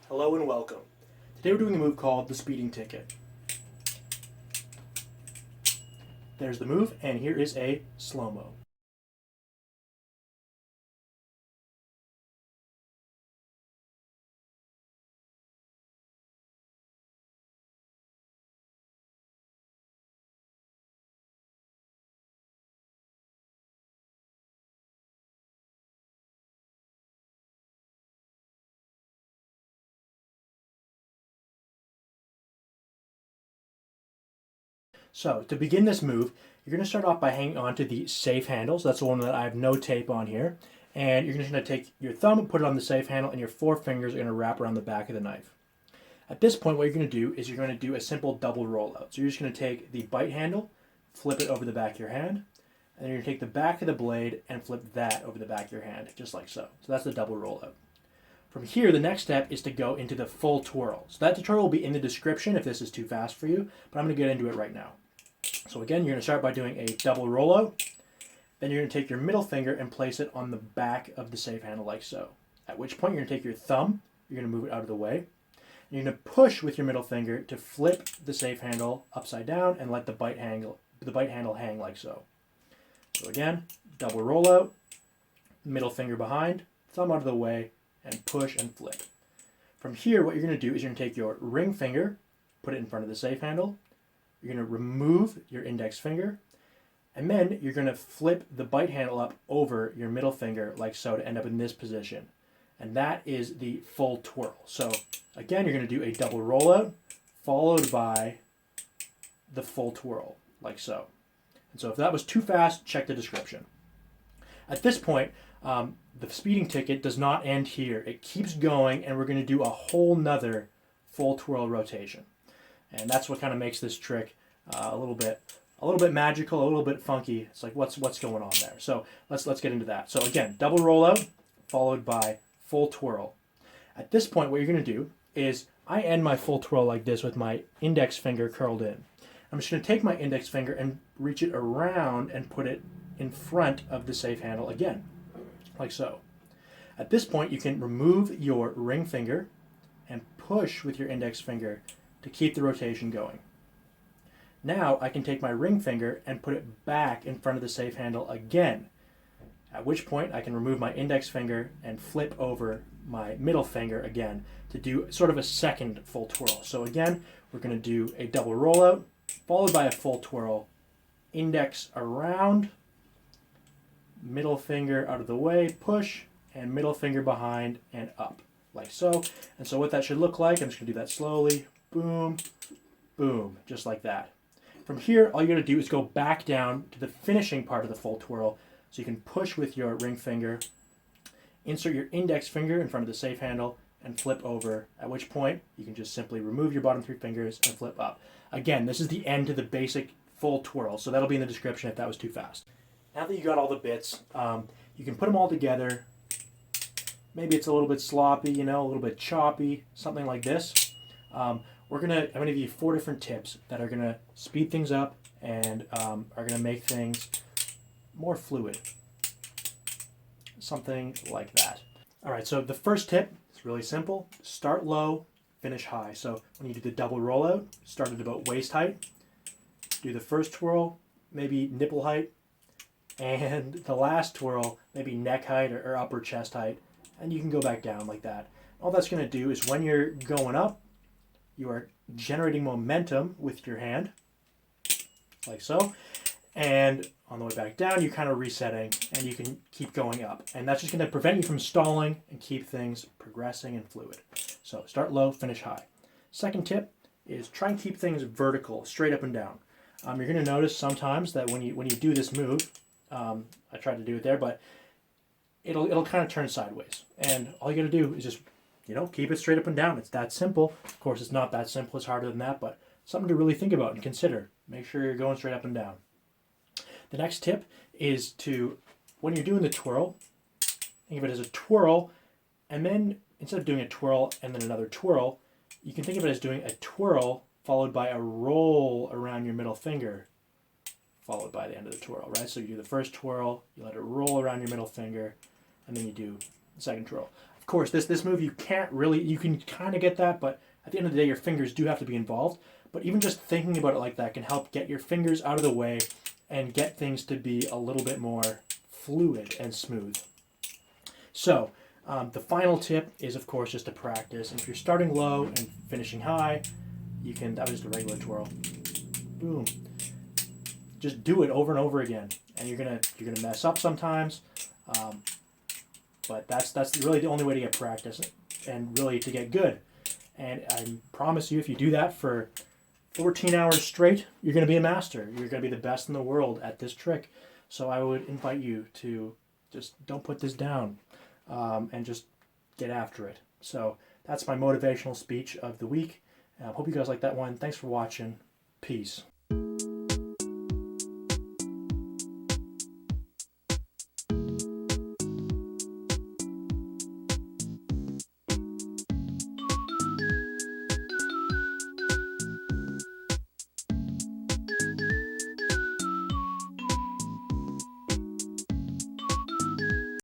Hello and welcome. Today we're doing a move called the speeding ticket. There's the move, and here is a slow-mo. So to begin this move, you're going to start off by hanging on to the safe handles. That's the one that I have no tape on here. And you're just going to take your thumb and put it on the safe handle, and your four fingers are going to wrap around the back of the knife. At this point, what you're going to do is you're going to do a simple double rollout. So you're just going to take the bite handle, flip it over the back of your hand, and then you're going to take the back of the blade and flip that over the back of your hand, just like so. So that's the double rollout. From here, the next step is to go into the full twirl. So that tutorial will be in the description if this is too fast for you, but I'm going to get into it right now. So again, you're going to start by doing a double rollout. Then you're going to take your middle finger and place it on the back of the safe handle like so. At which point you're going to take your thumb, you're going to move it out of the way. And you're going to push with your middle finger to flip the safe handle upside down and let the bite handle hang like so. So again, double rollout, middle finger behind, thumb out of the way, and push and flip. From here, what you're going to do is you're going to take your ring finger, put it in front of the safe handle. You're going to remove your index finger, and then you're going to flip the bite handle up over your middle finger like so to end up in this position. And that is the full twirl. So again, you're going to do a double rollout followed by the full twirl like so. And so if that was too fast, check the description. At this point, the speeding ticket does not end here. It keeps going, and we're going to do a whole nother full twirl rotation. And that's what kind of makes this trick a little bit magical, a little bit funky. It's like what's going on there. So let's get into that. So again, double rollout followed by full twirl. At this point, what you're going to do is I end my full twirl like this with my index finger curled in. I'm just going to take my index finger and reach it around and put it in front of the safe handle again, like so. At this point, you can remove your ring finger and push with your index finger to keep the rotation going. Now I can take my ring finger and put it back in front of the safe handle again, at which point I can remove my index finger and flip over my middle finger again to do sort of a second full twirl. So again, we're going to do a double rollout followed by a full twirl, index around, middle finger out of the way, push, and middle finger behind and up, like so. And so what that should look like, I'm just going to do that slowly. Boom, boom, just like that. From here, all you got to do is go back down to the finishing part of the full twirl. So you can push with your ring finger, insert your index finger in front of the safe handle, and flip over, at which point you can just simply remove your bottom three fingers and flip up. Again, this is the end to the basic full twirl, so that'll be in the description if that was too fast. Now that you got all the bits, you can put them all together. Maybe it's a little bit sloppy, a little bit choppy, something like this. I'm going to give you 4 different tips that are going to speed things up and are going to make things more fluid. Something like that. All right, so the first tip is really simple. Start low, finish high. So when you do the double rollout, start at about waist height. Do the first twirl, maybe nipple height. And the last twirl, maybe neck height or upper chest height. And you can go back down like that. All that's going to do is when you're going up, you are generating momentum with your hand, like so. And on the way back down, you're kind of resetting, and you can keep going up. And that's just going to prevent you from stalling and keep things progressing and fluid. So start low, finish high. Second tip is try and keep things vertical, straight up and down. You're going to notice sometimes that when you do this move, I tried to do it there, but it'll kind of turn sideways. And all you got to do is just keep it straight up and down. It's that simple. Of course, it's not that simple. It's harder than that, but something to really think about and consider. Make sure you're going straight up and down. The next tip is to, when you're doing the twirl, think of it as a twirl, and then instead of doing a twirl and then another twirl, you can think of it as doing a twirl followed by a roll around your middle finger, followed by the end of the twirl, right? So you do the first twirl, you let it roll around your middle finger, and then you do the second twirl. Of course, this move you can't really, you can kind of get that, but at the end of the day, your fingers do have to be involved. But even just thinking about it like that can help get your fingers out of the way and get things to be a little bit more fluid and smooth. So the final tip is, of course, just to practice. And if you're starting low and finishing high, you can, that was just a regular twirl. Boom. Just do it over and over again. And you're gonna mess up sometimes. But that's really the only way to get practice and really to get good. And I promise you, if you do that for 14 hours straight, you're going to be a master. You're going to be the best in the world at this trick. So I would invite you to just don't put this down and just get after it. So that's my motivational speech of the week. I hope you guys like that one. Thanks for watching. Peace.